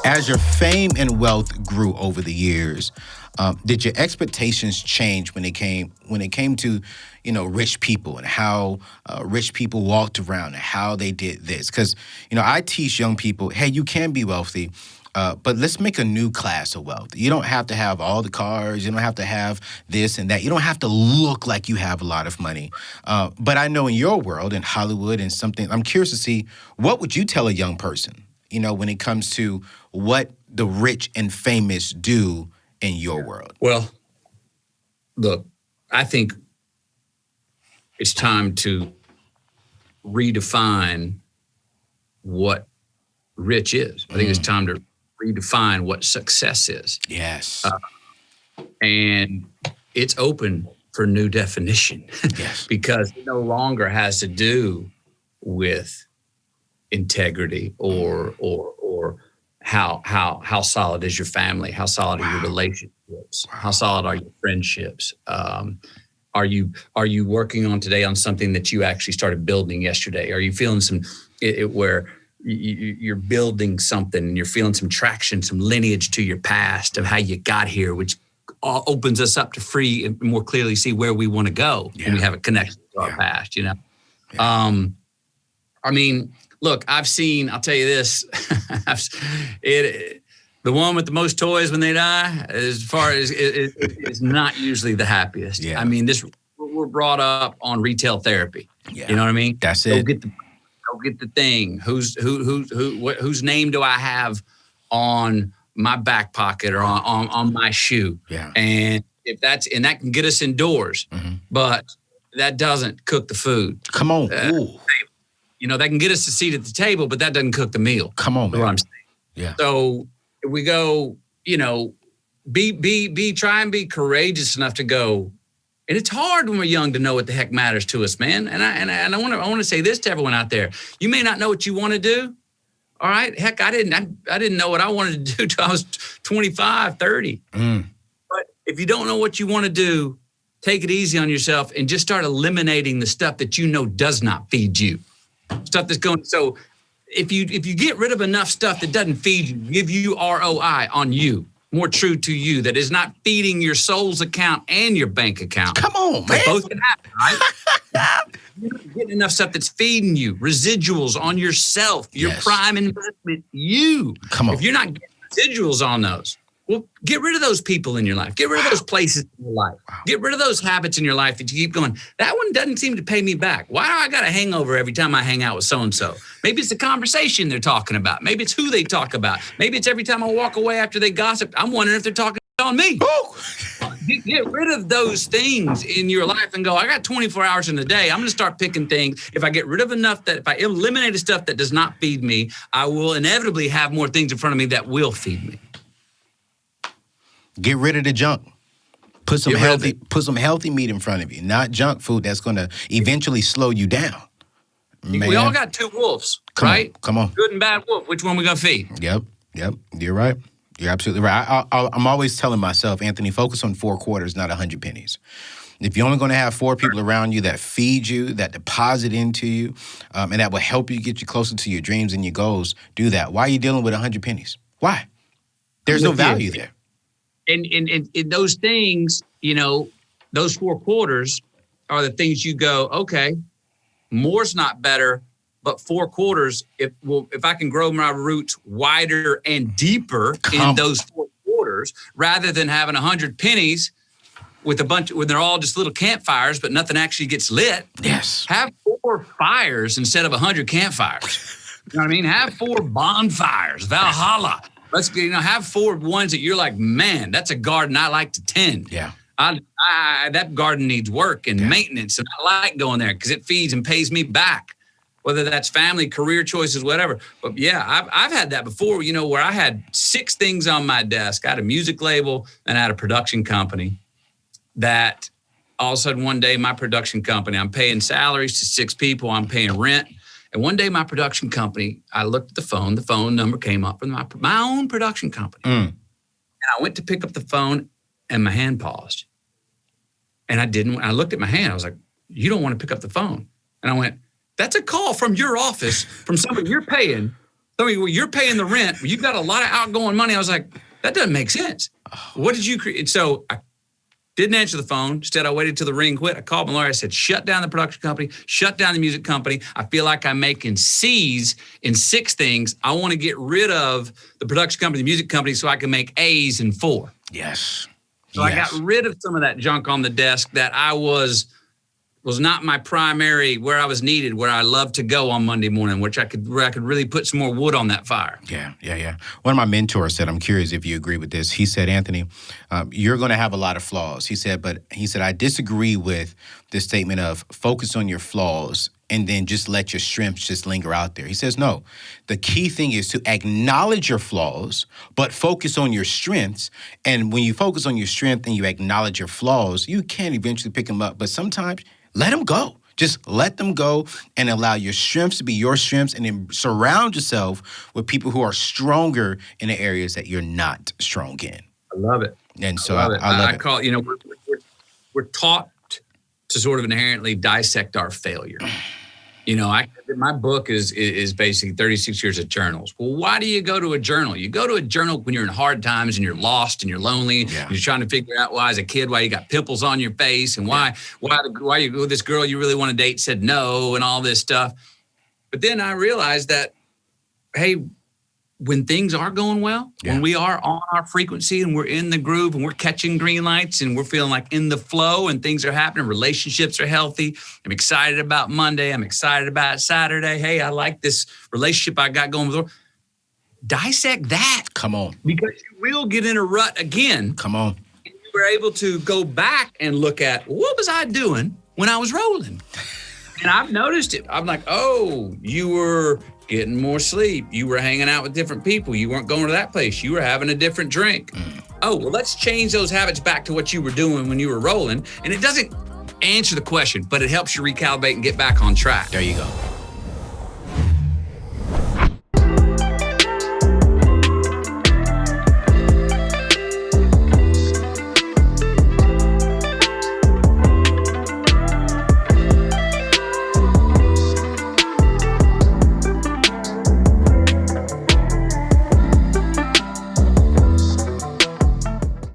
As your fame and wealth grew over the years, did your expectations change when it came to, rich people and how rich people walked around and how they did this? Because I teach young people, hey, you can be wealthy. But let's make a new class of wealth. You don't have to have all the cars. You don't have to have this and that. You don't have to look like you have a lot of money. But I know in your world, in Hollywood, and something, I'm curious to see what would you tell a young person, when it comes to what the rich and famous do in your world? Well, look, I think it's time to redefine what rich is. I think it's time to redefine what success is. Yes. And it's open for new definition. Yes. Because it no longer has to do with integrity or how solid is your family, how solid are your relationships, how solid are your friendships. Are you working on today on something that you actually started building yesterday? Are you feeling where you're building something and you're feeling some traction, some lineage to your past of how you got here, which opens us up to free and more clearly see where we want to go when we have a connection to our past, Yeah. I mean, look, I'll tell you this, the one with the most toys when they die, as far as is not usually the happiest. Yeah. I mean, we're brought up on retail therapy. Yeah. You know what I mean? That's it. Go get the thing. Whose name do I have on my back pocket or on my shoe? Yeah. And that can get us indoors, but that doesn't cook the food. Come on. That can get us a seat at the table, but that doesn't cook the meal. Come on, man. What I'm saying. Yeah. So if we go, try and be courageous enough to go. And it's hard when we're young to know what the heck matters to us, man. And I want to say this to everyone out there. You may not know what you want to do. All right. Heck, I didn't know what I wanted to do till I was 25, 30. But if you don't know what you want to do, take it easy on yourself and just start eliminating the stuff that does not feed you. Stuff that's going. So if you get rid of enough stuff that doesn't feed you, give you ROI on you, more true to you, that is not feeding your soul's account and your bank account. Come on, man. Both can happen, right? You're not getting enough stuff that's feeding you, residuals on yourself, your prime investment, you. Come on. If you're not getting residuals on those, well, get rid of those people in your life. Get rid of those places in your life. Get rid of those habits in your life that you keep going, that one doesn't seem to pay me back. Why do I got a hangover every time I hang out with so-and-so? Maybe it's the conversation they're talking about. Maybe it's who they talk about. Maybe it's every time I walk away after they gossip, I'm wondering if they're talking on me. Get rid of those things in your life and go, I got 24 hours in a day. I'm going to start picking things. If I get rid of enough if I eliminate the stuff that does not feed me, I will inevitably have more things in front of me that will feed me. Get rid of the junk. Put some healthy meat in front of you, not junk food that's going to eventually slow you down. Man. We all got two wolves, right? Come on. Good and bad wolf. Which one we going to feed? Yep. You're right. You're absolutely right. I'm always telling myself, Anthony, focus on 4 quarters, not 100 pennies. If you're only going to have 4 people around you that feed you, that deposit into you, and that will help you get you closer to your dreams and your goals, do that. Why are you dealing with 100 pennies? Why? There's no value there. And those things, those 4 quarters are the things you go, okay, more's not better, but 4 quarters, if I can grow my roots wider and deeper in those 4 quarters, rather than having 100 pennies with when they're all just little campfires, but nothing actually gets lit. Yes. Have 4 fires instead of 100 campfires. You know what I mean? Have 4 bonfires, Valhalla. Let's have 4 ones that you're like, man, that's a garden I like to tend. Yeah. That garden needs work and maintenance, and I like going there because it feeds and pays me back, whether that's family, career choices, whatever. But yeah, I've had that before, where I had 6 things on my desk. I had a music label and I had a production company that all of a sudden one day my production company, I'm paying salaries to 6 people, I'm paying rent. And one day my production company, I looked at the phone number came up from my own production company. And I went to pick up the phone and my hand paused. And I looked at my hand, I was like, you don't want to pick up the phone. And I went, that's a call from your office from somebody you're paying told me, well, you're paying the rent. You've got a lot of outgoing money. I was like, that doesn't make sense. What did you create? So I didn't answer the phone. Instead, I waited till the ring quit. I called my lawyer. I said, shut down the production company, shut down the music company. I feel like I'm making C's in 6 things. I want to get rid of the production company, the music company, so I can make A's in 4. Yes. So I got rid of some of that junk on the desk that I was not my primary, where I was needed, where I love to go on Monday morning, where I could really put some more wood on that fire. Yeah. One of my mentors said, I'm curious if you agree with this. He said, Anthony, you're going to have a lot of flaws. He said, I disagree with the statement of focus on your flaws and then just let your strengths just linger out there. He says, no, the key thing is to acknowledge your flaws, but focus on your strengths. And when you focus on your strength and you acknowledge your flaws, you can eventually pick them up. But sometimes let them go. Just let them go and allow your strengths to be your strengths, and then surround yourself with people who are stronger in the areas that you're not strong in. I love it. And so I love it. Call it, we're taught to sort of inherently dissect our failure. My book is basically 36 years of journals. Well, why do you go to a journal? You go to a journal when you're in hard times and you're lost and you're lonely. Yeah. You're trying to figure out why, as a kid, why you got pimples on your face and why this girl you really want to date said no and all this stuff. But then I realized that, hey, when things are going well, when we are on our frequency and we're in the groove and we're catching green lights and we're feeling like in the flow and things are happening, relationships are healthy. I'm excited about Monday. I'm excited about Saturday. Hey, I like this relationship I got going with her. Dissect that. Come on. Because you will get in a rut again. Come on. And you were able to go back and look at, what was I doing when I was rolling? And I've noticed it. I'm like, oh, you were getting more sleep. You were hanging out with different people. You weren't going to that place. You were having a different drink. Oh, well, let's change those habits back to what you were doing when you were rolling. And it doesn't answer the question, but it helps you recalibrate and get back on track. There you go.